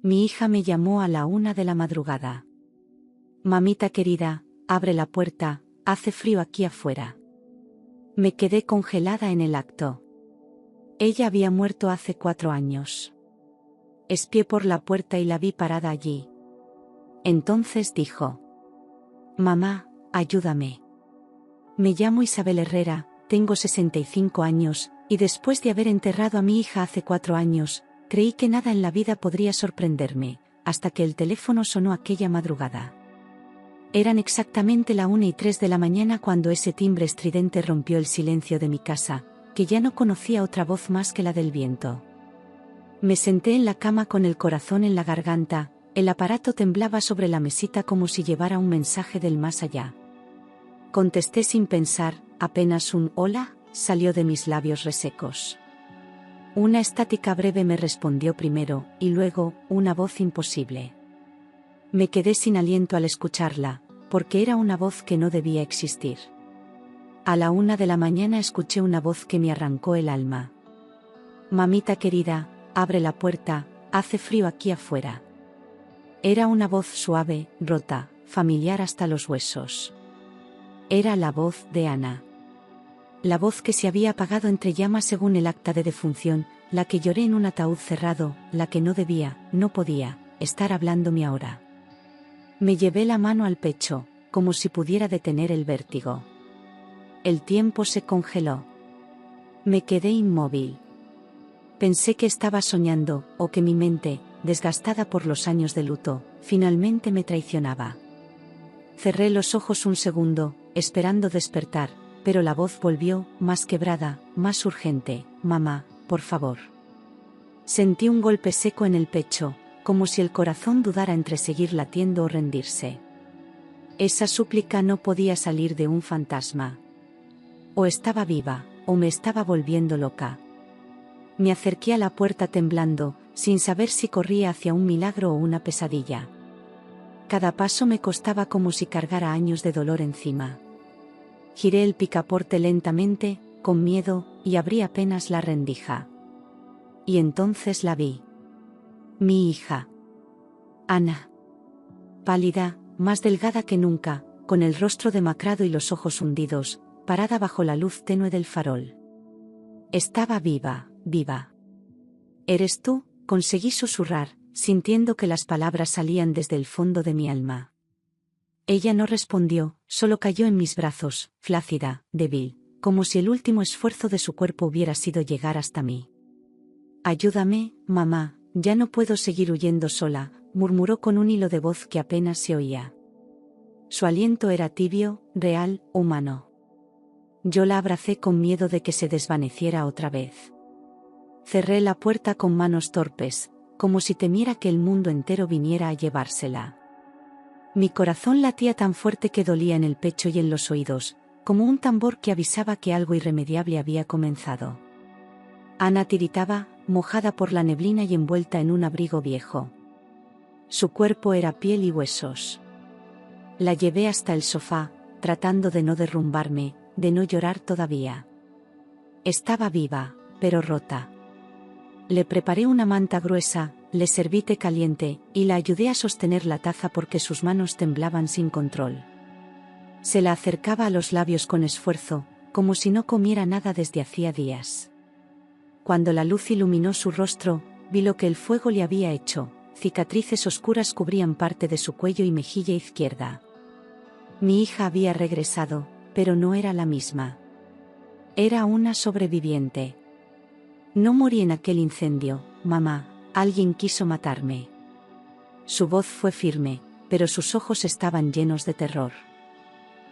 Mi hija me llamó a la 1 de la madrugada. Mamita querida, abre la puerta, hace frío aquí afuera. Me quedé congelada en el acto. Ella había muerto hace 4 años. Espié por la puerta y la vi parada allí. Entonces dijo: Mamá, ayúdame. Me llamo Isabel Herrera, tengo 65 años, y después de haber enterrado a mi hija hace 4 años, creí que nada en la vida podría sorprenderme, hasta que el teléfono sonó aquella madrugada. Eran exactamente la 1:03 de la mañana cuando ese timbre estridente rompió el silencio de mi casa, que ya no conocía otra voz más que la del viento. Me senté en la cama con el corazón en la garganta, el aparato temblaba sobre la mesita como si llevara un mensaje del más allá. Contesté sin pensar, apenas un «hola» salió de mis labios resecos. Una estática breve me respondió primero, y luego, una voz imposible. Me quedé sin aliento al escucharla, porque era una voz que no debía existir. A la 1 de la mañana escuché una voz que me arrancó el alma. Mamita querida, abre la puerta, hace frío aquí afuera. Era una voz suave, rota, familiar hasta los huesos. Era la voz de Ana. La voz que se había apagado entre llamas según el acta de defunción, la que lloré en un ataúd cerrado, la que no debía, no podía, estar hablándome ahora. Me llevé la mano al pecho, como si pudiera detener el vértigo. El tiempo se congeló. Me quedé inmóvil. Pensé que estaba soñando, o que mi mente, desgastada por los años de luto, finalmente me traicionaba. Cerré los ojos un segundo, esperando despertar, pero la voz volvió, más quebrada, más urgente: mamá, por favor. Sentí un golpe seco en el pecho, como si el corazón dudara entre seguir latiendo o rendirse. Esa súplica no podía salir de un fantasma. O estaba viva, o me estaba volviendo loca. Me acerqué a la puerta temblando, sin saber si corría hacia un milagro o una pesadilla. Cada paso me costaba como si cargara años de dolor encima. Giré el picaporte lentamente, con miedo, y abrí apenas la rendija. Y entonces la vi. Mi hija. Ana. Pálida, más delgada que nunca, con el rostro demacrado y los ojos hundidos, parada bajo la luz tenue del farol. Estaba viva, viva. ¿Eres tú?, conseguí susurrar, sintiendo que las palabras salían desde el fondo de mi alma. Ella no respondió, solo cayó en mis brazos, flácida, débil, como si el último esfuerzo de su cuerpo hubiera sido llegar hasta mí. Ayúdame, mamá, ya no puedo seguir huyendo sola, murmuró con un hilo de voz que apenas se oía. Su aliento era tibio, real, humano. Yo la abracé con miedo de que se desvaneciera otra vez. Cerré la puerta con manos torpes, como si temiera que el mundo entero viniera a llevársela. Mi corazón latía tan fuerte que dolía en el pecho y en los oídos, como un tambor que avisaba que algo irremediable había comenzado. Ana tiritaba, mojada por la neblina y envuelta en un abrigo viejo. Su cuerpo era piel y huesos. La llevé hasta el sofá, tratando de no derrumbarme, de no llorar todavía. Estaba viva, pero rota. Le preparé una manta gruesa, le serví té caliente, y la ayudé a sostener la taza porque sus manos temblaban sin control. Se la acercaba a los labios con esfuerzo, como si no comiera nada desde hacía días. Cuando la luz iluminó su rostro, vi lo que el fuego le había hecho: cicatrices oscuras cubrían parte de su cuello y mejilla izquierda. Mi hija había regresado, pero no era la misma. Era una sobreviviente. No morí en aquel incendio, mamá, alguien quiso matarme. Su voz fue firme, pero sus ojos estaban llenos de terror.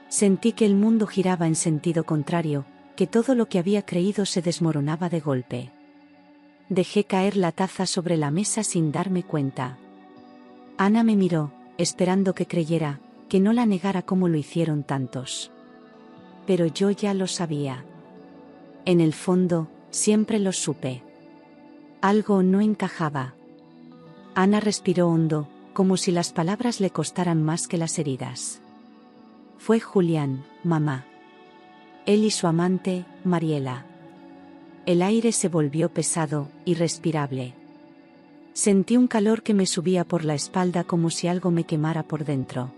Sentí que el mundo giraba en sentido contrario, que todo lo que había creído se desmoronaba de golpe. Dejé caer la taza sobre la mesa sin darme cuenta. Ana me miró, esperando que creyera, que no la negara como lo hicieron tantos. Pero yo ya lo sabía. En el fondo, siempre lo supe. Algo no encajaba. Ana respiró hondo, como si las palabras le costaran más que las heridas. Fue Julián, mamá. Él y su amante, Mariela. El aire se volvió pesado, irrespirable. Sentí un calor que me subía por la espalda como si algo me quemara por dentro.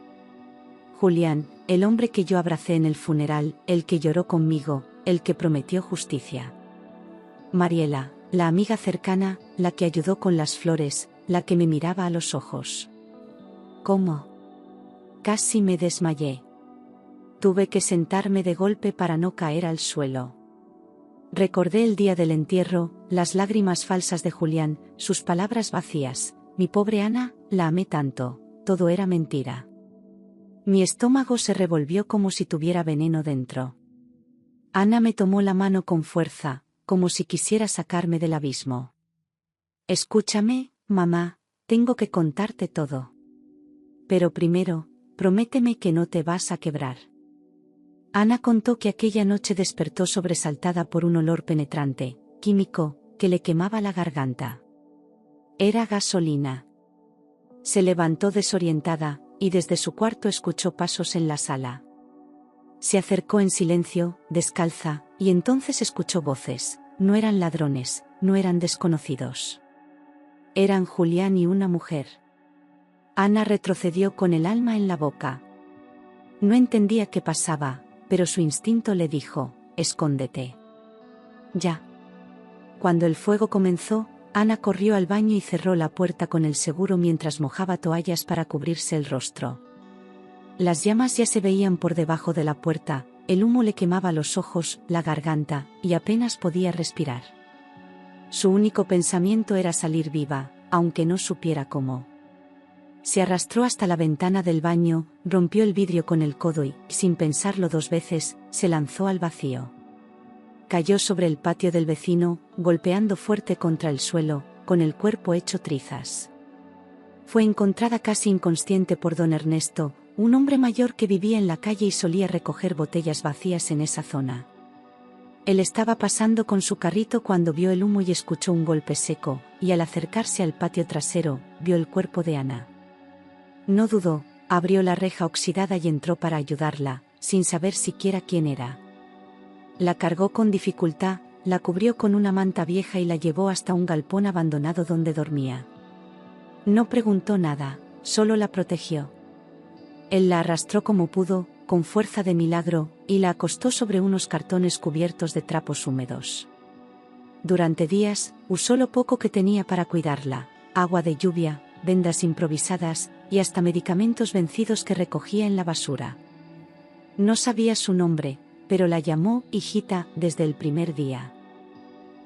Julián, el hombre que yo abracé en el funeral, el que lloró conmigo, el que prometió justicia. Mariela, la amiga cercana, la que ayudó con las flores, la que me miraba a los ojos. ¿Cómo? Casi me desmayé. Tuve que sentarme de golpe para no caer al suelo. Recordé el día del entierro, las lágrimas falsas de Julián, sus palabras vacías. Mi pobre Ana, la amé tanto, todo era mentira. Mi estómago se revolvió como si tuviera veneno dentro. Ana me tomó la mano con fuerza, como si quisiera sacarme del abismo. Escúchame, mamá, tengo que contarte todo. Pero primero, prométeme que no te vas a quebrar. Ana contó que aquella noche despertó sobresaltada por un olor penetrante, químico, que le quemaba la garganta. Era gasolina. Se levantó desorientada, y desde su cuarto escuchó pasos en la sala. Se acercó en silencio, descalza, y entonces escuchó voces. No eran ladrones, no eran desconocidos. Eran Julián y una mujer. Ana retrocedió con el alma en la boca. No entendía qué pasaba, pero su instinto le dijo, escóndete. Ya. Cuando el fuego comenzó, Ana corrió al baño y cerró la puerta con el seguro mientras mojaba toallas para cubrirse el rostro. Las llamas ya se veían por debajo de la puerta, el humo le quemaba los ojos, la garganta, y apenas podía respirar. Su único pensamiento era salir viva, aunque no supiera cómo. Se arrastró hasta la ventana del baño, rompió el vidrio con el codo y, sin pensarlo dos veces, se lanzó al vacío. Cayó sobre el patio del vecino, golpeando fuerte contra el suelo, con el cuerpo hecho trizas. Fue encontrada casi inconsciente por don Ernesto, un hombre mayor que vivía en la calle y solía recoger botellas vacías en esa zona. Él estaba pasando con su carrito cuando vio el humo y escuchó un golpe seco, y al acercarse al patio trasero, vio el cuerpo de Ana. No dudó, abrió la reja oxidada y entró para ayudarla, sin saber siquiera quién era. La cargó con dificultad, la cubrió con una manta vieja y la llevó hasta un galpón abandonado donde dormía. No preguntó nada, solo la protegió. Él la arrastró como pudo, con fuerza de milagro, y la acostó sobre unos cartones cubiertos de trapos húmedos. Durante días, usó lo poco que tenía para cuidarla, agua de lluvia, vendas improvisadas, y hasta medicamentos vencidos que recogía en la basura. No sabía su nombre, pero la llamó hijita desde el primer día.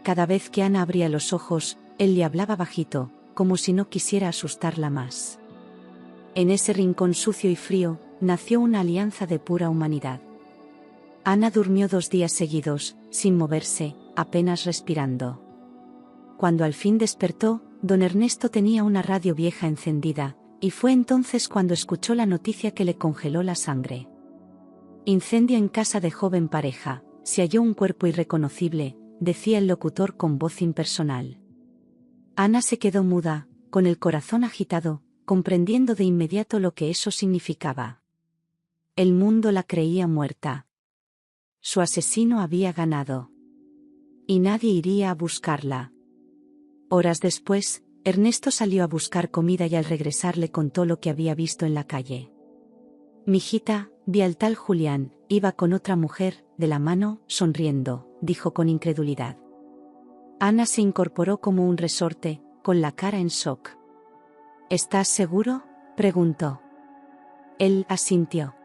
Cada vez que Ana abría los ojos, él le hablaba bajito, como si no quisiera asustarla más. En ese rincón sucio y frío, nació una alianza de pura humanidad. Ana durmió 2 días seguidos, sin moverse, apenas respirando. Cuando al fin despertó, don Ernesto tenía una radio vieja encendida, y fue entonces cuando escuchó la noticia que le congeló la sangre. Incendio en casa de joven pareja, se halló un cuerpo irreconocible, decía el locutor con voz impersonal. Ana se quedó muda, con el corazón agitado, comprendiendo de inmediato lo que eso significaba. El mundo la creía muerta. Su asesino había ganado. Y nadie iría a buscarla. Horas después, Ernesto salió a buscar comida y al regresar le contó lo que había visto en la calle. Mijita, vi al tal Julián, iba con otra mujer, de la mano, sonriendo, dijo con incredulidad. Ana se incorporó como un resorte, con la cara en shock. ¿Estás seguro?, preguntó. Él asintió.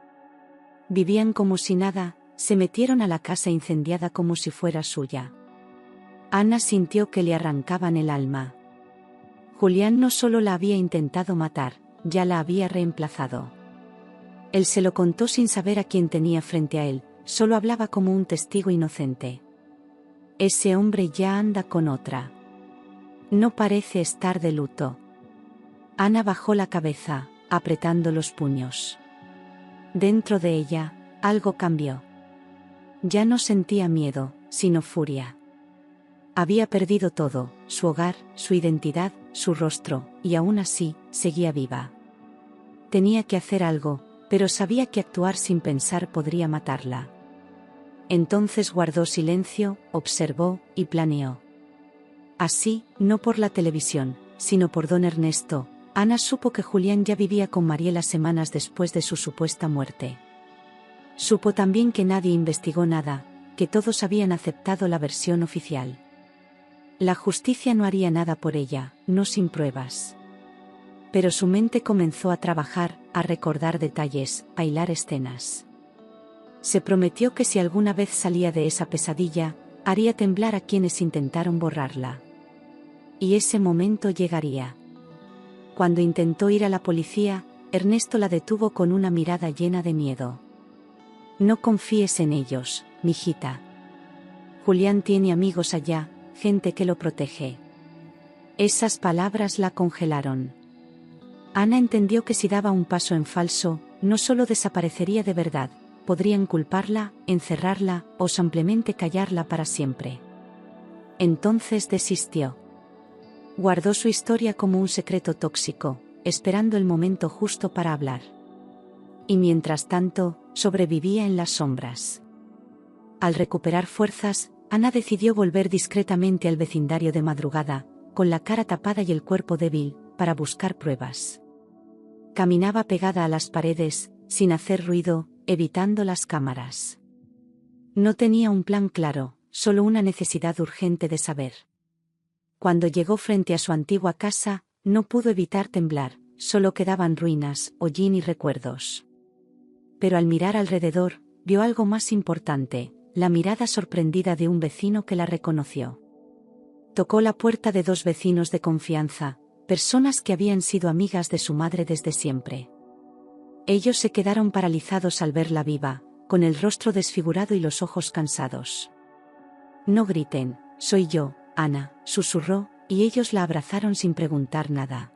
Vivían como si nada, se metieron a la casa incendiada como si fuera suya. Ana sintió que le arrancaban el alma. Julián no solo la había intentado matar, ya la había reemplazado. Él se lo contó sin saber a quién tenía frente a él, solo hablaba como un testigo inocente. Ese hombre ya anda con otra. No parece estar de luto. Ana bajó la cabeza, apretando los puños. Dentro de ella, algo cambió. Ya no sentía miedo, sino furia. Había perdido todo, su hogar, su identidad, su rostro, y aún así, seguía viva. Tenía que hacer algo, pero sabía que actuar sin pensar podría matarla. Entonces guardó silencio, observó, y planeó. Así, no por la televisión, sino por don Ernesto, Ana supo que Julián ya vivía con Mariela semanas después de su supuesta muerte. Supo también que nadie investigó nada, que todos habían aceptado la versión oficial. La justicia no haría nada por ella, no sin pruebas. Pero su mente comenzó a trabajar, a recordar detalles, a hilar escenas. Se prometió que si alguna vez salía de esa pesadilla, haría temblar a quienes intentaron borrarla. Y ese momento llegaría. Cuando intentó ir a la policía, Ernesto la detuvo con una mirada llena de miedo. No confíes en ellos, mijita. Julián tiene amigos allá, gente que lo protege. Esas palabras la congelaron. Ana entendió que si daba un paso en falso, no solo desaparecería de verdad, podrían culparla, encerrarla o simplemente callarla para siempre. Entonces desistió. Guardó su historia como un secreto tóxico, esperando el momento justo para hablar. Y mientras tanto, sobrevivía en las sombras. Al recuperar fuerzas, Ana decidió volver discretamente al vecindario de madrugada, con la cara tapada y el cuerpo débil, para buscar pruebas. Caminaba pegada a las paredes, sin hacer ruido, evitando las cámaras. No tenía un plan claro, solo una necesidad urgente de saber. Cuando llegó frente a su antigua casa, no pudo evitar temblar, solo quedaban ruinas, hollín y recuerdos. Pero al mirar alrededor, vio algo más importante, la mirada sorprendida de un vecino que la reconoció. Tocó la puerta de dos vecinos de confianza, personas que habían sido amigas de su madre desde siempre. Ellos se quedaron paralizados al verla viva, con el rostro desfigurado y los ojos cansados. «No griten, soy yo, Ana», susurró, y ellos la abrazaron sin preguntar nada.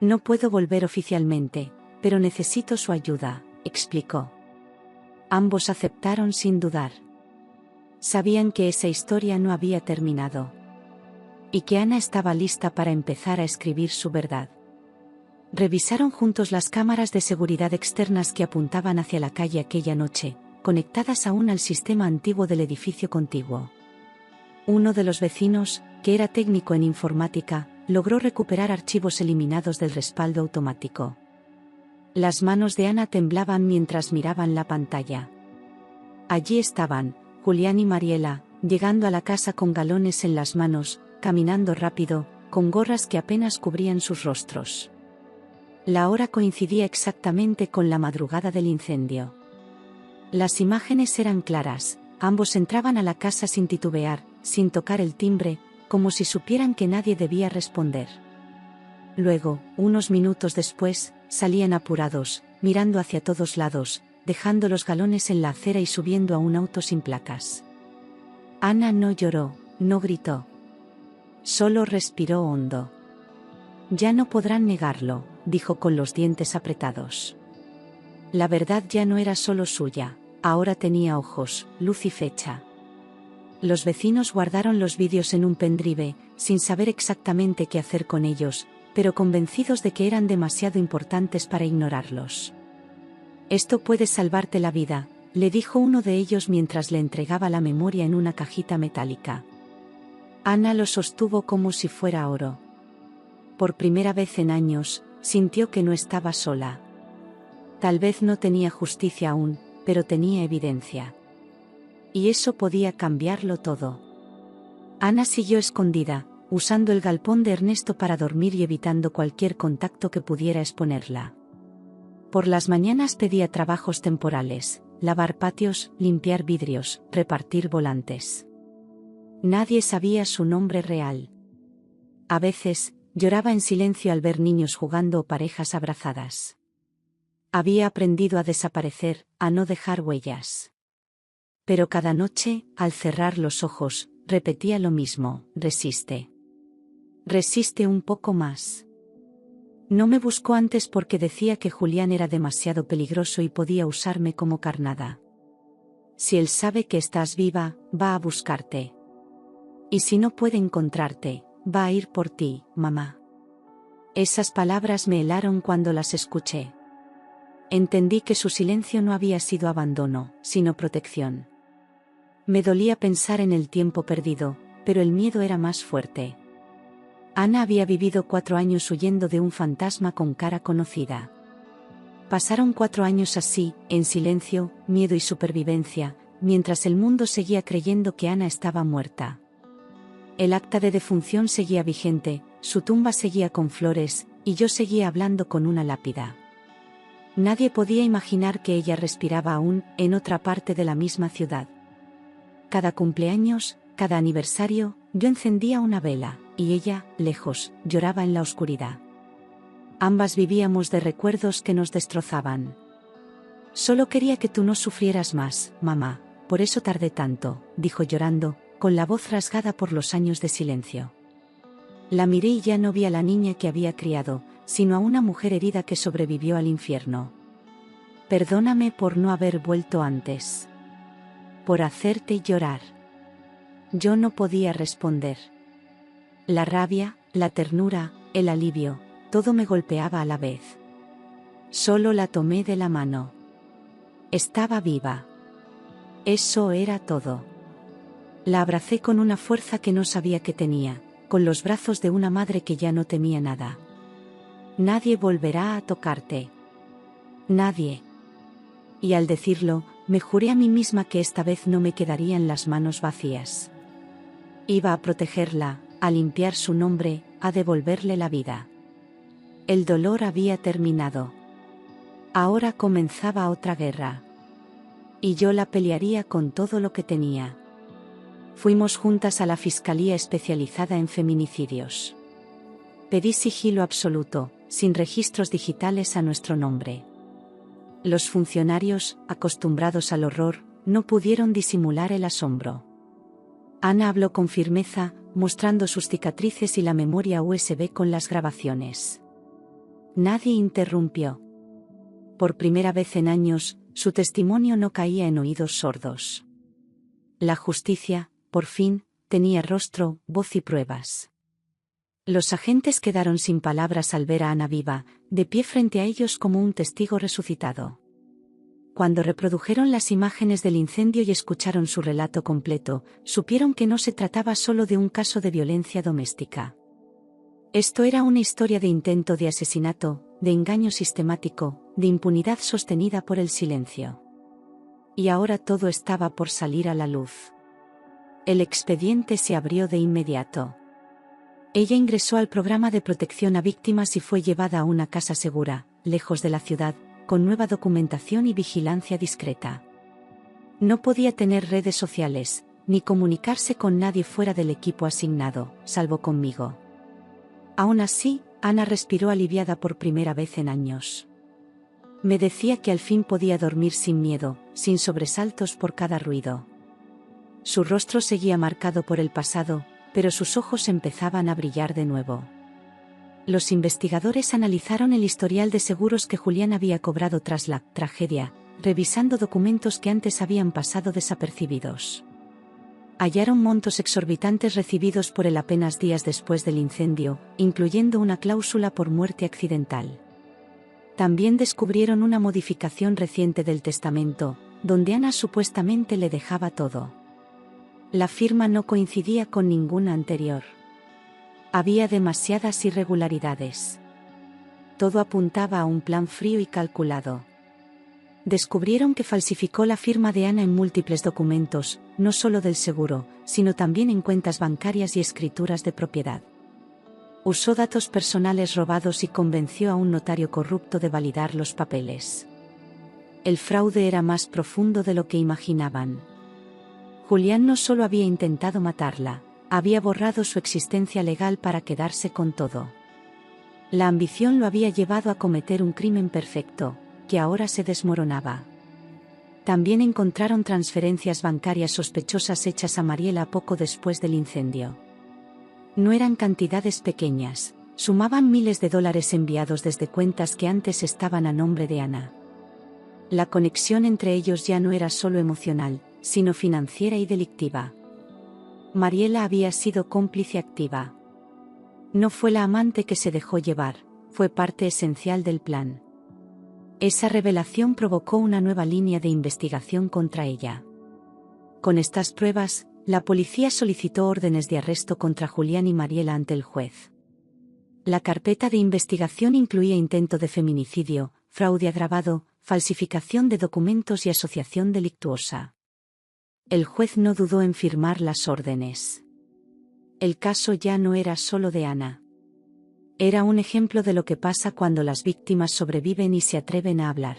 «No puedo volver oficialmente, pero necesito su ayuda», explicó. Ambos aceptaron sin dudar. Sabían que esa historia no había terminado. Y que Ana estaba lista para empezar a escribir su verdad. Revisaron juntos las cámaras de seguridad externas que apuntaban hacia la calle aquella noche, conectadas aún al sistema antiguo del edificio contiguo. Uno de los vecinos, que era técnico en informática, logró recuperar archivos eliminados del respaldo automático. Las manos de Ana temblaban mientras miraban la pantalla. Allí estaban, Julián y Mariela, llegando a la casa con galones en las manos, caminando rápido, con gorras que apenas cubrían sus rostros. La hora coincidía exactamente con la madrugada del incendio. Las imágenes eran claras, ambos entraban a la casa sin titubear, sin tocar el timbre, como si supieran que nadie debía responder. Luego, unos minutos después, salían apurados, mirando hacia todos lados, dejando los galones en la acera y subiendo a un auto sin placas. Ana no lloró, no gritó. Solo respiró hondo. «Ya no podrán negarlo», dijo con los dientes apretados. La verdad ya no era solo suya, ahora tenía ojos, luz y fecha. Los vecinos guardaron los vídeos en un pendrive, sin saber exactamente qué hacer con ellos, pero convencidos de que eran demasiado importantes para ignorarlos. «Esto puede salvarte la vida», le dijo uno de ellos mientras le entregaba la memoria en una cajita metálica. Ana lo sostuvo como si fuera oro. Por primera vez en años, sintió que no estaba sola. Tal vez no tenía justicia aún, pero tenía evidencia. Y eso podía cambiarlo todo. Ana siguió escondida, usando el galpón de Ernesto para dormir y evitando cualquier contacto que pudiera exponerla. Por las mañanas pedía trabajos temporales, lavar patios, limpiar vidrios, repartir volantes. Nadie sabía su nombre real. A veces, lloraba en silencio al ver niños jugando o parejas abrazadas. Había aprendido a desaparecer, a no dejar huellas. Pero cada noche, al cerrar los ojos, repetía lo mismo: resiste. Resiste un poco más. No me buscó antes porque decía que Julián era demasiado peligroso y podía usarme como carnada. Si él sabe que estás viva, va a buscarte. Y si no puede encontrarte, va a ir por ti, mamá. Esas palabras me helaron cuando las escuché. Entendí que su silencio no había sido abandono, sino protección. Me dolía pensar en el tiempo perdido, pero el miedo era más fuerte. Ana había vivido 4 años huyendo de un fantasma con cara conocida. Pasaron 4 años así, en silencio, miedo y supervivencia, mientras el mundo seguía creyendo que Ana estaba muerta. El acta de defunción seguía vigente, su tumba seguía con flores, y yo seguía hablando con una lápida. Nadie podía imaginar que ella respiraba aún, en otra parte de la misma ciudad. Cada cumpleaños, cada aniversario, yo encendía una vela, y ella, lejos, lloraba en la oscuridad. Ambas vivíamos de recuerdos que nos destrozaban. Solo quería que tú no sufrieras más, mamá, por eso tardé tanto, dijo llorando, con la voz rasgada por los años de silencio. La miré y ya no vi a la niña que había criado, sino a una mujer herida que sobrevivió al infierno. Perdóname por no haber vuelto antes. Por hacerte llorar. Yo no podía responder. La rabia, la ternura, el alivio, todo me golpeaba a la vez. Solo la tomé de la mano. Estaba viva. Eso era todo. La abracé con una fuerza que no sabía que tenía, con los brazos de una madre que ya no temía nada. Nadie volverá a tocarte. Nadie. Y al decirlo, me juré a mí misma que esta vez no me quedarían las manos vacías. Iba a protegerla, a limpiar su nombre, a devolverle la vida. El dolor había terminado. Ahora comenzaba otra guerra. Y yo la pelearía con todo lo que tenía. Fuimos juntas a la Fiscalía especializada en feminicidios. Pedí sigilo absoluto, sin registros digitales a nuestro nombre. Los funcionarios, acostumbrados al horror, no pudieron disimular el asombro. Ana habló con firmeza, mostrando sus cicatrices y la memoria USB con las grabaciones. Nadie interrumpió. Por primera vez en años, su testimonio no caía en oídos sordos. La justicia, por fin, tenía rostro, voz y pruebas. Los agentes quedaron sin palabras al ver a Ana viva, de pie frente a ellos como un testigo resucitado. Cuando reprodujeron las imágenes del incendio y escucharon su relato completo, supieron que no se trataba solo de un caso de violencia doméstica. Esto era una historia de intento de asesinato, de engaño sistemático, de impunidad sostenida por el silencio. Y ahora todo estaba por salir a la luz. El expediente se abrió de inmediato. Ella ingresó al programa de protección a víctimas y fue llevada a una casa segura, lejos de la ciudad, con nueva documentación y vigilancia discreta. No podía tener redes sociales, ni comunicarse con nadie fuera del equipo asignado, salvo conmigo. Aún así, Ana respiró aliviada por primera vez en años. Me decía que al fin podía dormir sin miedo, sin sobresaltos por cada ruido. Su rostro seguía marcado por el pasado, pero sus ojos empezaban a brillar de nuevo. Los investigadores analizaron el historial de seguros que Julián había cobrado tras la tragedia, revisando documentos que antes habían pasado desapercibidos. Hallaron montos exorbitantes recibidos por él apenas días después del incendio, incluyendo una cláusula por muerte accidental. También descubrieron una modificación reciente del testamento, donde Ana supuestamente le dejaba todo. La firma no coincidía con ninguna anterior. Había demasiadas irregularidades. Todo apuntaba a un plan frío y calculado. Descubrieron que falsificó la firma de Ana en múltiples documentos, no solo del seguro, sino también en cuentas bancarias y escrituras de propiedad. Usó datos personales robados y convenció a un notario corrupto de validar los papeles. El fraude era más profundo de lo que imaginaban. Julián no solo había intentado matarla, había borrado su existencia legal para quedarse con todo. La ambición lo había llevado a cometer un crimen perfecto, que ahora se desmoronaba. También encontraron transferencias bancarias sospechosas hechas a Mariela poco después del incendio. No eran cantidades pequeñas, sumaban miles de dólares enviados desde cuentas que antes estaban a nombre de Ana. La conexión entre ellos ya no era solo emocional, sino financiera y delictiva. Mariela había sido cómplice activa. No fue la amante que se dejó llevar, fue parte esencial del plan. Esa revelación provocó una nueva línea de investigación contra ella. Con estas pruebas, la policía solicitó órdenes de arresto contra Julián y Mariela ante el juez. La carpeta de investigación incluía intento de feminicidio, fraude agravado, falsificación de documentos y asociación delictuosa. El juez no dudó en firmar las órdenes. El caso ya no era solo de Ana. Era un ejemplo de lo que pasa cuando las víctimas sobreviven y se atreven a hablar.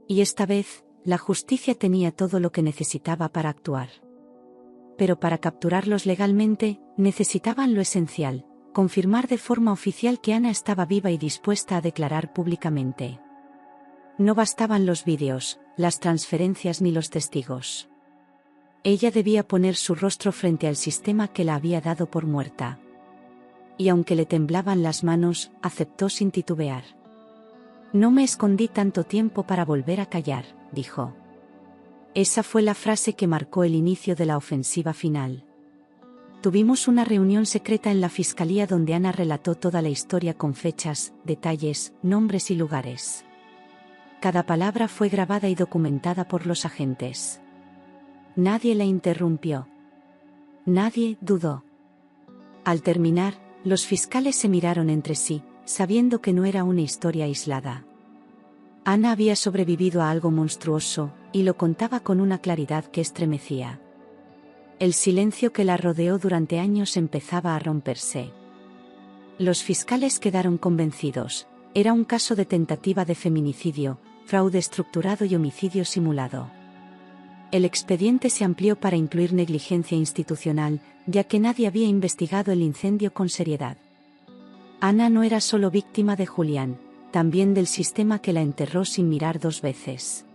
Y esta vez, la justicia tenía todo lo que necesitaba para actuar. Pero para capturarlos legalmente, necesitaban lo esencial: confirmar de forma oficial que Ana estaba viva y dispuesta a declarar públicamente. No bastaban los vídeos, las transferencias ni los testigos. Ella debía poner su rostro frente al sistema que la había dado por muerta. Y aunque le temblaban las manos, aceptó sin titubear. «No me escondí tanto tiempo para volver a callar», dijo. Esa fue la frase que marcó el inicio de la ofensiva final. Tuvimos una reunión secreta en la fiscalía donde Ana relató toda la historia con fechas, detalles, nombres y lugares. Cada palabra fue grabada y documentada por los agentes. Nadie la interrumpió. Nadie dudó. Al terminar, los fiscales se miraron entre sí, sabiendo que no era una historia aislada. Ana había sobrevivido a algo monstruoso, y lo contaba con una claridad que estremecía. El silencio que la rodeó durante años empezaba a romperse. Los fiscales quedaron convencidos: era un caso de tentativa de feminicidio, fraude estructurado y homicidio simulado. El expediente se amplió para incluir negligencia institucional, ya que nadie había investigado el incendio con seriedad. Ana no era solo víctima de Julián, también del sistema que la enterró sin mirar dos veces.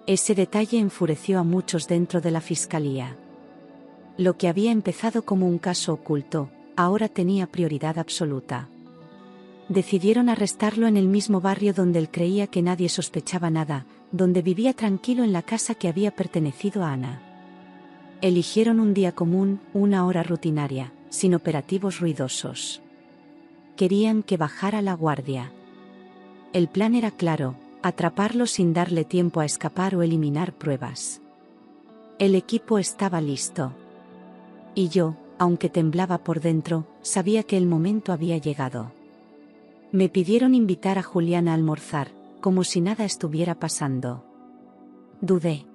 Ese detalle enfureció a muchos dentro de la fiscalía. Lo que había empezado como un caso oculto, ahora tenía prioridad absoluta. Decidieron arrestarlo en el mismo barrio donde él creía que nadie sospechaba nada, donde vivía tranquilo en la casa que había pertenecido a Ana. Eligieron un día común, una hora rutinaria, sin operativos ruidosos. Querían que bajara la guardia. El plan era claro: atraparlo sin darle tiempo a escapar o eliminar pruebas. El equipo estaba listo. Y yo, aunque temblaba por dentro, sabía que el momento había llegado. Me pidieron invitar a Julián a almorzar, como si nada estuviera pasando. Dudé.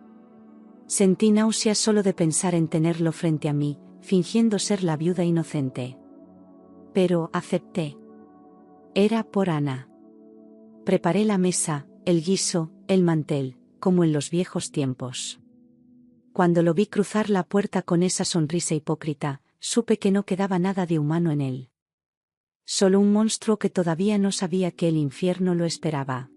Sentí náuseas solo de pensar en tenerlo frente a mí, fingiendo ser la viuda inocente. Pero acepté. Era por Ana. Preparé la mesa, el guiso, el mantel, como en los viejos tiempos. Cuando lo vi cruzar la puerta con esa sonrisa hipócrita, supe que no quedaba nada de humano en él. Solo un monstruo que todavía no sabía que el infierno lo esperaba.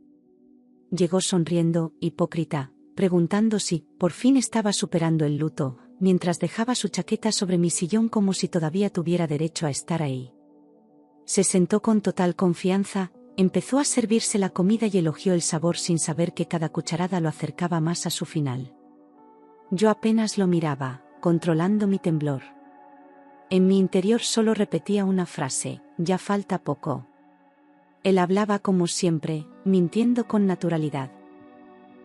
Llegó sonriendo, hipócrita, preguntando si, por fin, estaba superando el luto, mientras dejaba su chaqueta sobre mi sillón como si todavía tuviera derecho a estar ahí. Se sentó con total confianza, empezó a servirse la comida y elogió el sabor sin saber que cada cucharada lo acercaba más a su final. Yo apenas lo miraba, controlando mi temblor. En mi interior solo repetía una frase: ya falta poco. Él hablaba como siempre, mintiendo con naturalidad.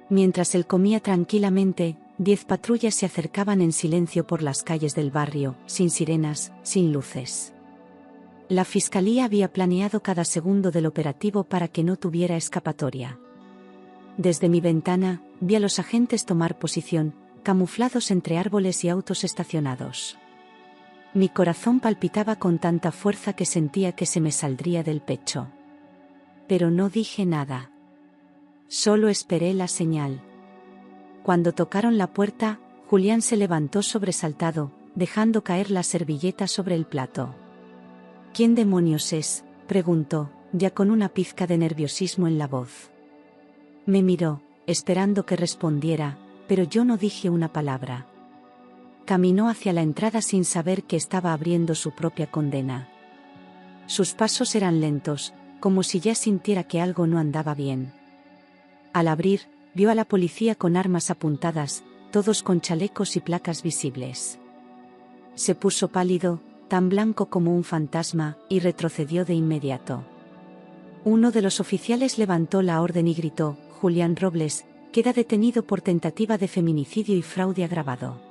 Mientras él comía tranquilamente, 10 patrullas se acercaban en silencio por las calles del barrio, sin sirenas, sin luces. La fiscalía había planeado cada segundo del operativo para que no tuviera escapatoria. Desde mi ventana, vi a los agentes tomar posición, camuflados entre árboles y autos estacionados. Mi corazón palpitaba con tanta fuerza que sentía que se me saldría del pecho. Pero no dije nada. Solo esperé la señal. Cuando tocaron la puerta, Julián se levantó sobresaltado, dejando caer la servilleta sobre el plato. «¿Quién demonios es?», preguntó, ya con una pizca de nerviosismo en la voz. Me miró, esperando que respondiera, pero yo no dije una palabra. Caminó hacia la entrada sin saber que estaba abriendo su propia condena. Sus pasos eran lentos, como si ya sintiera que algo no andaba bien. Al abrir, vio a la policía con armas apuntadas, todos con chalecos y placas visibles. Se puso pálido, tan blanco como un fantasma, y retrocedió de inmediato. Uno de los oficiales levantó la orden y gritó: «Julián Robles, queda detenido por tentativa de feminicidio y fraude agravado».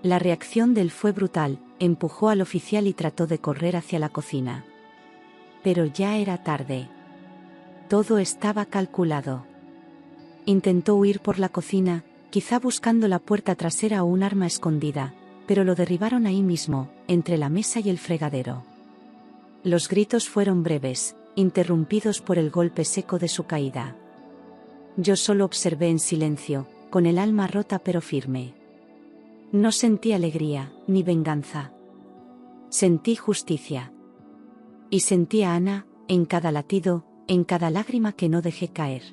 La reacción de él fue brutal: empujó al oficial y trató de correr hacia la cocina. pero ya era tarde. Todo estaba calculado. Intentó huir por la cocina, quizá buscando la puerta trasera o un arma escondida, pero lo derribaron ahí mismo, entre la mesa y el fregadero. Los gritos fueron breves, interrumpidos por el golpe seco de su caída. Yo solo observé en silencio, con el alma rota pero firme. No sentí alegría, ni venganza. Sentí justicia. Y sentí a Ana, en cada latido, en cada lágrima que no dejé caer.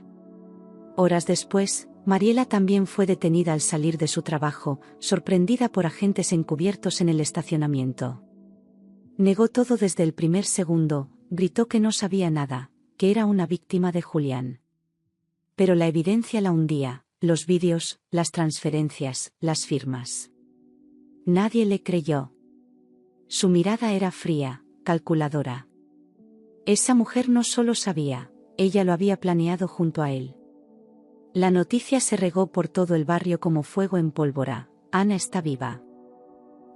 Horas después, Mariela también fue detenida al salir de su trabajo, sorprendida por agentes encubiertos en el estacionamiento. Negó todo desde el primer segundo, gritó que no sabía nada, que era una víctima de Julián. Pero la evidencia la hundía, los vídeos, las transferencias, las firmas. Nadie le creyó. Su mirada era fría, calculadora. Esa mujer no solo sabía, ella lo había planeado junto a él. La noticia se regó por todo el barrio como fuego en pólvora: Ana está viva.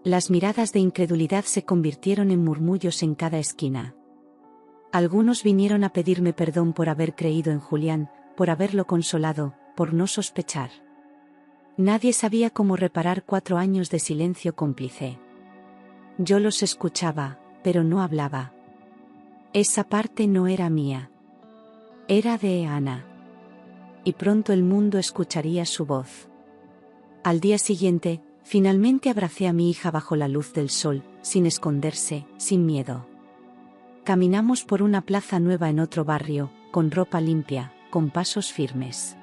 Las miradas de incredulidad se convirtieron en murmullos en cada esquina. Algunos vinieron a pedirme perdón por haber creído en Julián, por haberlo consolado, por no sospechar. Nadie sabía cómo reparar 4 años de silencio cómplice. Yo los escuchaba, pero no hablaba. Esa parte no era mía. Era de Ana. Y pronto el mundo escucharía su voz. Al día siguiente, finalmente abracé a mi hija bajo la luz del sol, sin esconderse, sin miedo. Caminamos por una plaza nueva en otro barrio, con ropa limpia, con pasos firmes.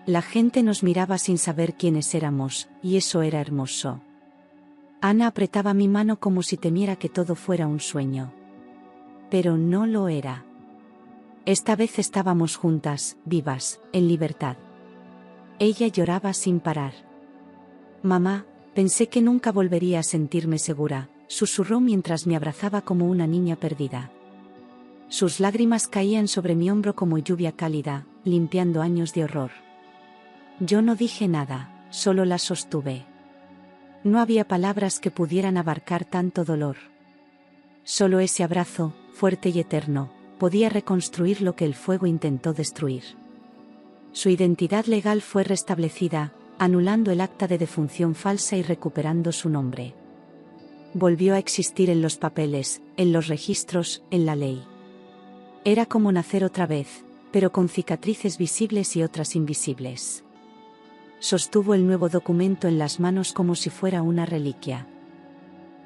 La gente nos miraba sin saber quiénes éramos, y eso era hermoso. Ana apretaba mi mano como si temiera que todo fuera un sueño. Pero no lo era. Esta vez estábamos juntas, vivas, en libertad. Ella lloraba sin parar. «Mamá, pensé que nunca volvería a sentirme segura», susurró mientras me abrazaba como una niña perdida. Sus lágrimas caían sobre mi hombro como lluvia cálida, limpiando años de horror. Yo no dije nada, solo la sostuve. No había palabras que pudieran abarcar tanto dolor. Solo ese abrazo, fuerte y eterno, podía reconstruir lo que el fuego intentó destruir. Su identidad legal fue restablecida, anulando el acta de defunción falsa y recuperando su nombre. Volvió a existir en los papeles, en los registros, en la ley. Era como nacer otra vez, pero con cicatrices visibles y otras invisibles. Sostuvo el nuevo documento en las manos como si fuera una reliquia.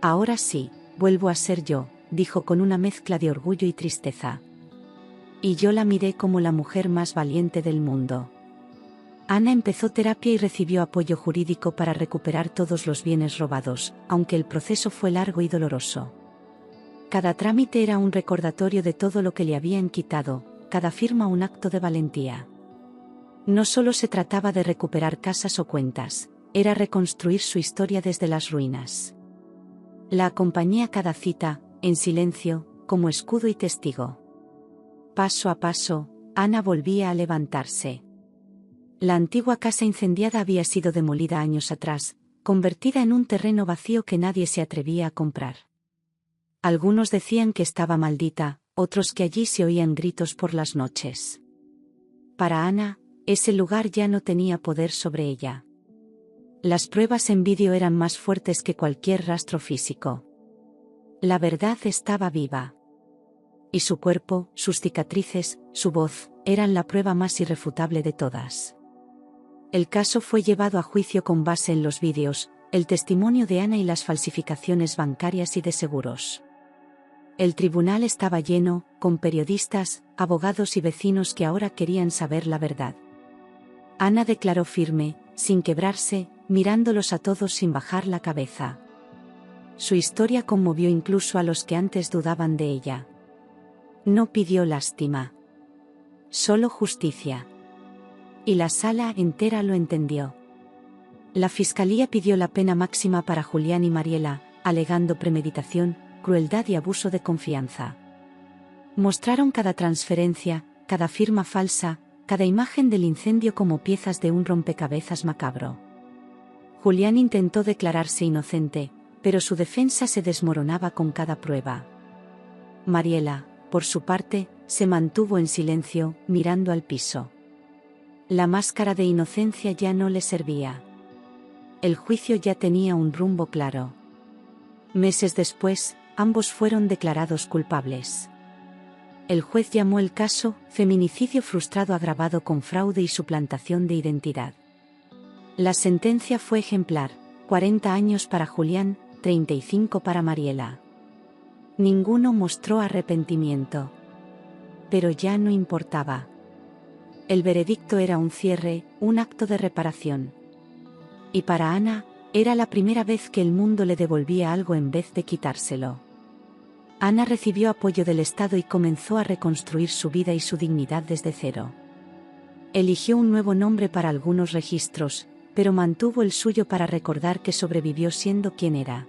«Ahora sí, vuelvo a ser yo», dijo con una mezcla de orgullo y tristeza. Y yo la miré como la mujer más valiente del mundo. Ana empezó terapia y recibió apoyo jurídico para recuperar todos los bienes robados, aunque el proceso fue largo y doloroso. Cada trámite era un recordatorio de todo lo que le habían quitado, cada firma un acto de valentía. No solo se trataba de recuperar casas o cuentas, era reconstruir su historia desde las ruinas. La acompañé a cada cita, en silencio, como escudo y testigo. Paso a paso, Ana volvía a levantarse. La antigua casa incendiada había sido demolida años atrás, convertida en un terreno vacío que nadie se atrevía a comprar. Algunos decían que estaba maldita, otros que allí se oían gritos por las noches. Para Ana, ese lugar ya no tenía poder sobre ella. Las pruebas en vídeo eran más fuertes que cualquier rastro físico. La verdad estaba viva. Y su cuerpo, sus cicatrices, su voz, eran la prueba más irrefutable de todas. El caso fue llevado a juicio con base en los vídeos, el testimonio de Ana y las falsificaciones bancarias y de seguros. El tribunal estaba lleno, con periodistas, abogados y vecinos que ahora querían saber la verdad. Ana declaró firme, sin quebrarse, mirándolos a todos sin bajar la cabeza. Su historia conmovió incluso a los que antes dudaban de ella. No pidió lástima. Solo justicia. Y la sala entera lo entendió. La fiscalía pidió la pena máxima para Julián y Mariela, alegando premeditación, crueldad y abuso de confianza. Mostraron cada transferencia, cada firma falsa, cada imagen del incendio como piezas de un rompecabezas macabro. Julián intentó declararse inocente, pero su defensa se desmoronaba con cada prueba. Mariela, por su parte, se mantuvo en silencio, mirando al piso. La máscara de inocencia ya no le servía. El juicio ya tenía un rumbo claro. Meses después, ambos fueron declarados culpables. El juez llamó el caso feminicidio frustrado agravado con fraude y suplantación de identidad. La sentencia fue ejemplar: 40 años para Julián, 35 para Mariela. Ninguno mostró arrepentimiento. Pero ya no importaba. El veredicto era un cierre, un acto de reparación. Y para Ana, era la primera vez que el mundo le devolvía algo en vez de quitárselo. Ana recibió apoyo del Estado y comenzó a reconstruir su vida y su dignidad desde cero. Eligió un nuevo nombre para algunos registros, pero mantuvo el suyo para recordar que sobrevivió siendo quien era.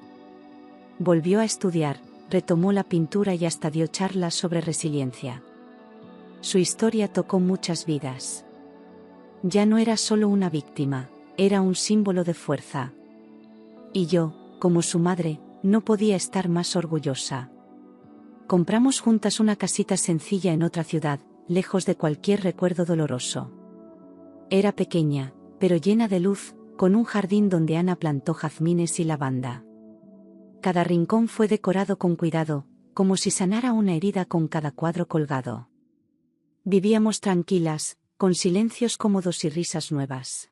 Volvió a estudiar, retomó la pintura y hasta dio charlas sobre resiliencia. Su historia tocó muchas vidas. Ya no era solo una víctima, era un símbolo de fuerza. Y yo, como su madre, no podía estar más orgullosa. Compramos juntas una casita sencilla en otra ciudad, lejos de cualquier recuerdo doloroso. Era pequeña, pero llena de luz, con un jardín donde Ana plantó jazmines y lavanda. Cada rincón fue decorado con cuidado, como si sanara una herida con cada cuadro colgado. Vivíamos tranquilas, con silencios cómodos y risas nuevas.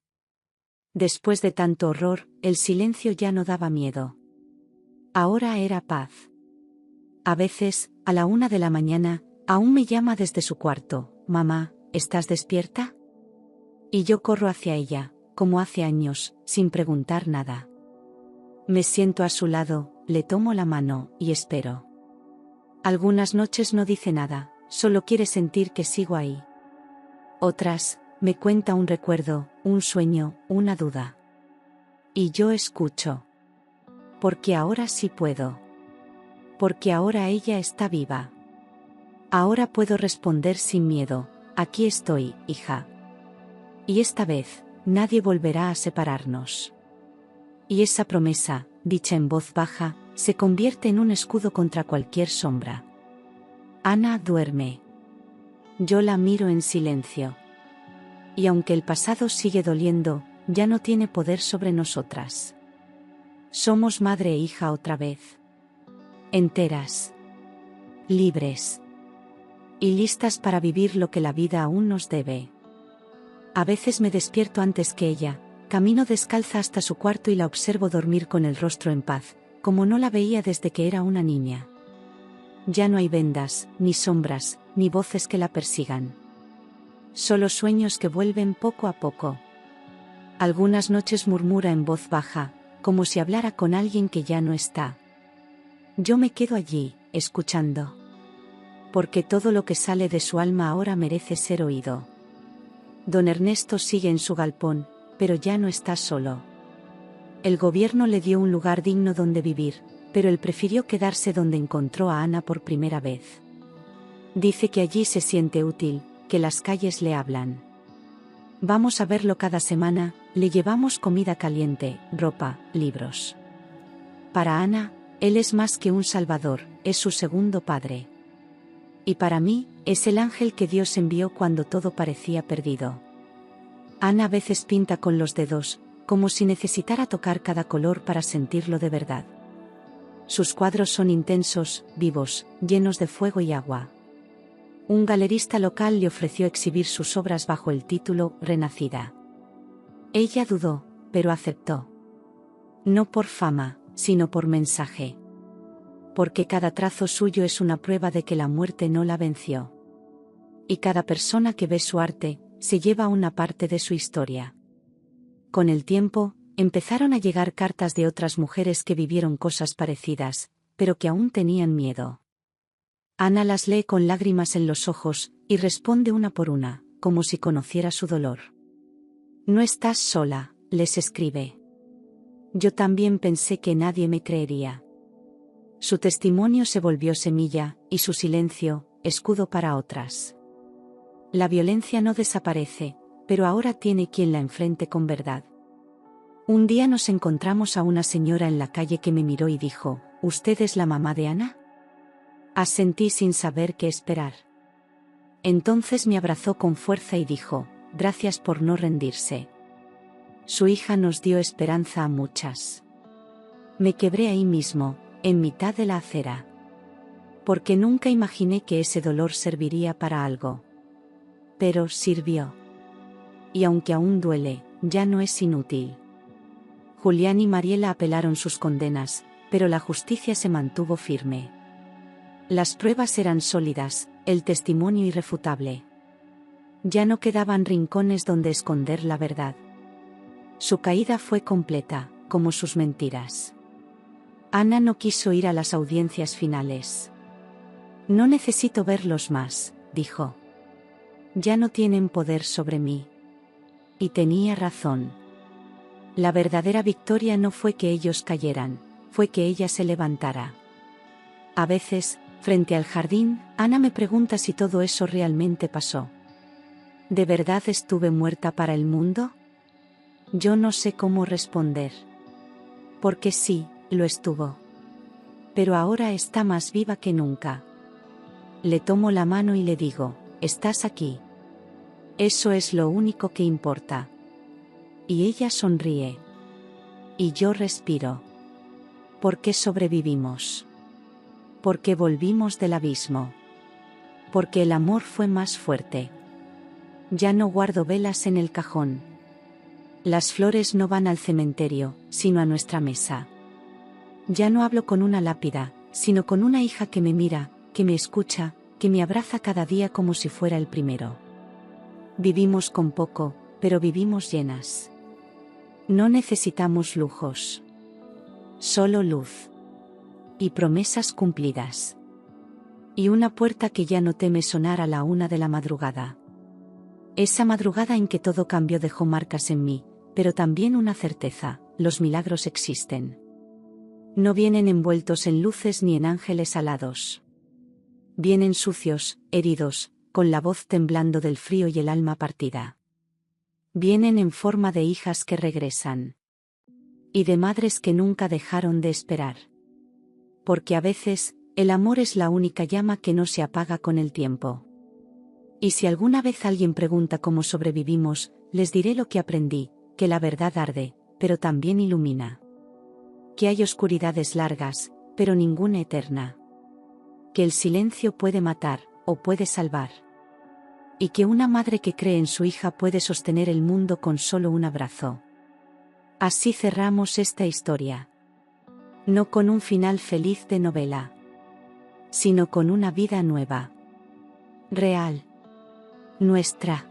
Después de tanto horror, el silencio ya no daba miedo. Ahora era paz. A veces, a la 1 de la mañana, aún me llama desde su cuarto: «Mamá, ¿estás despierta?». Y yo corro hacia ella, como hace años, sin preguntar nada. Me siento a su lado, le tomo la mano, y espero. Algunas noches no dice nada, solo quiere sentir que sigo ahí. Otras, me cuenta un recuerdo, un sueño, una duda. Y yo escucho. Porque ahora sí puedo. Porque ahora ella está viva. Ahora puedo responder sin miedo: «Aquí estoy, hija». Y esta vez, nadie volverá a separarnos. Y esa promesa, dicha en voz baja, se convierte en un escudo contra cualquier sombra. Ana duerme. Yo la miro en silencio. Y aunque el pasado sigue doliendo, ya no tiene poder sobre nosotras. Somos madre e hija otra vez. Enteras. Libres. Y listas para vivir lo que la vida aún nos debe. A veces me despierto antes que ella, camino descalza hasta su cuarto y la observo dormir con el rostro en paz, como no la veía desde que era una niña. Ya no hay vendas, ni sombras, ni voces que la persigan. Solo sueños que vuelven poco a poco. Algunas noches murmura en voz baja, como si hablara con alguien que ya no está. Yo me quedo allí, escuchando. Porque todo lo que sale de su alma ahora merece ser oído. Don Ernesto sigue en su galpón, pero ya no está solo. El gobierno le dio un lugar digno donde vivir, pero él prefirió quedarse donde encontró a Ana por primera vez. Dice que allí se siente útil, que las calles le hablan. Vamos a verlo cada semana, le llevamos comida caliente, ropa, libros. Para Ana, él es más que un salvador, es su segundo padre. Y para mí, es el ángel que Dios envió cuando todo parecía perdido. Ana a veces pinta con los dedos, como si necesitara tocar cada color para sentirlo de verdad. Sus cuadros son intensos, vivos, llenos de fuego y agua. Un galerista local le ofreció exhibir sus obras bajo el título «Renacida». Ella dudó, pero aceptó. No por fama, sino por mensaje. Porque cada trazo suyo es una prueba de que la muerte no la venció. Y cada persona que ve su arte, se lleva una parte de su historia. Con el tiempo, empezaron a llegar cartas de otras mujeres que vivieron cosas parecidas, pero que aún tenían miedo. Ana las lee con lágrimas en los ojos, y responde una por una, como si conociera su dolor. «No estás sola», les escribe. «Yo también pensé que nadie me creería». Su testimonio se volvió semilla, y su silencio, escudo para otras. La violencia no desaparece, pero ahora tiene quien la enfrente con verdad. Un día nos encontramos a una señora en la calle que me miró y dijo: «¿Usted es la mamá de Ana?». Asentí sin saber qué esperar. Entonces me abrazó con fuerza y dijo, gracias por no rendirse. Su hija nos dio esperanza a muchas. Me quebré ahí mismo, en mitad de la acera. Porque nunca imaginé que ese dolor serviría para algo. Pero sirvió. Y aunque aún duele, ya no es inútil. Julián y Mariela apelaron sus condenas, pero la justicia se mantuvo firme. Las pruebas eran sólidas, el testimonio irrefutable. Ya no quedaban rincones donde esconder la verdad. Su caída fue completa, como sus mentiras. Ana no quiso ir a las audiencias finales. No necesito verlos más, dijo. Ya no tienen poder sobre mí. Y tenía razón. La verdadera victoria no fue que ellos cayeran, fue que ella se levantara. A veces, frente al jardín, Ana me pregunta si todo eso realmente pasó. ¿De verdad estuve muerta para el mundo? Yo no sé cómo responder. Porque sí, lo estuvo. Pero ahora está más viva que nunca. Le tomo la mano y le digo, estás aquí. Eso es lo único que importa. Y ella sonríe. Y yo respiro. ¿Por qué sobrevivimos? Porque volvimos del abismo. Porque el amor fue más fuerte. Ya no guardo velas en el cajón. Las flores no van al cementerio, sino a nuestra mesa. Ya no hablo con una lápida, sino con una hija que me mira, que me escucha, que me abraza cada día como si fuera el primero. Vivimos con poco, pero vivimos llenas. No necesitamos lujos. Solo luz. Y promesas cumplidas. Y una puerta que ya no teme sonar a la 1 de la madrugada. Esa madrugada en que todo cambió dejó marcas en mí, pero también una certeza, los milagros existen. No vienen envueltos en luces ni en ángeles alados. Vienen sucios, heridos, con la voz temblando del frío y el alma partida. Vienen en forma de hijas que regresan. Y de madres que nunca dejaron de esperar. Porque a veces, el amor es la única llama que no se apaga con el tiempo. Y si alguna vez alguien pregunta cómo sobrevivimos, les diré lo que aprendí, que la verdad arde, pero también ilumina. Que hay oscuridades largas, pero ninguna eterna. Que el silencio puede matar, o puede salvar. Y que una madre que cree en su hija puede sostener el mundo con solo un abrazo. Así cerramos esta historia. No con un final feliz de novela, sino con una vida nueva. Real. Nuestra.